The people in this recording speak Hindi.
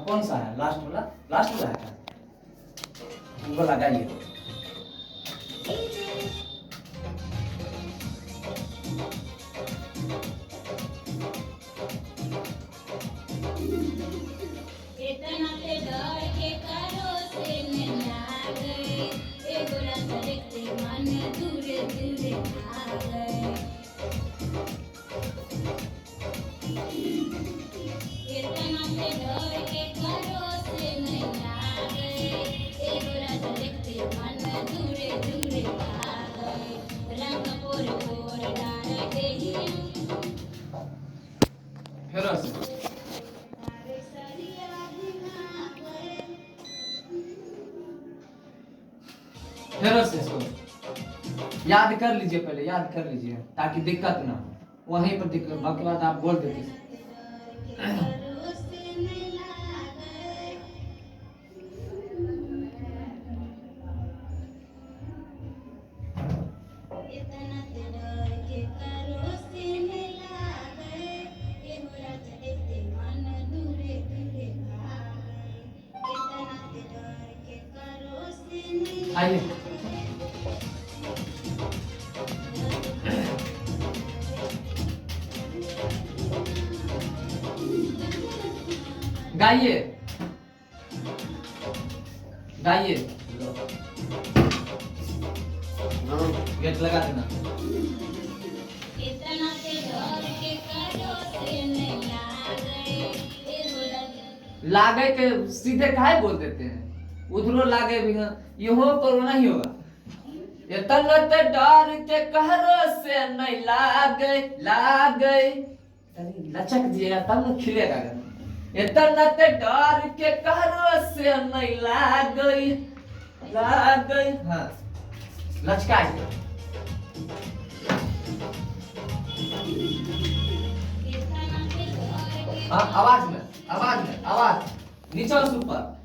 कौन सा है? लास्ट वाला है क्या? वो लगाइए। इतना से डर के करो से मिला गए, एगो रात देखते मन दूरे दूरे आ गए। इतना से डर के करो से मिला गए, एगो रात देखते मन दूरे दूरे आ गए। रंग पोर पोर डाल देही फिर से इसको याद कर लीजिए, पहले याद कर लीजिए ताकि दिक्कत ना हो, वहीं पर दिक्कत, बाकी बात आप बोल देते। आइए गाइए गाइए, गेट लगा देना। इतना से डर के करो से मिला गए, एगो रात लागे के सीधे काहे बोल देते हैं? उधरो लागे भी है, इहो करो नहीं होगा। इतना ते डर के कहरो से नहीं लागे तनी लचक दिएगा तब न खिलेगा गाना। इतना ते डर के कहरो से नहीं लागे हाँ लचकाइए। इतना से डर के हाँ आवाज में नीचे और ऊपर।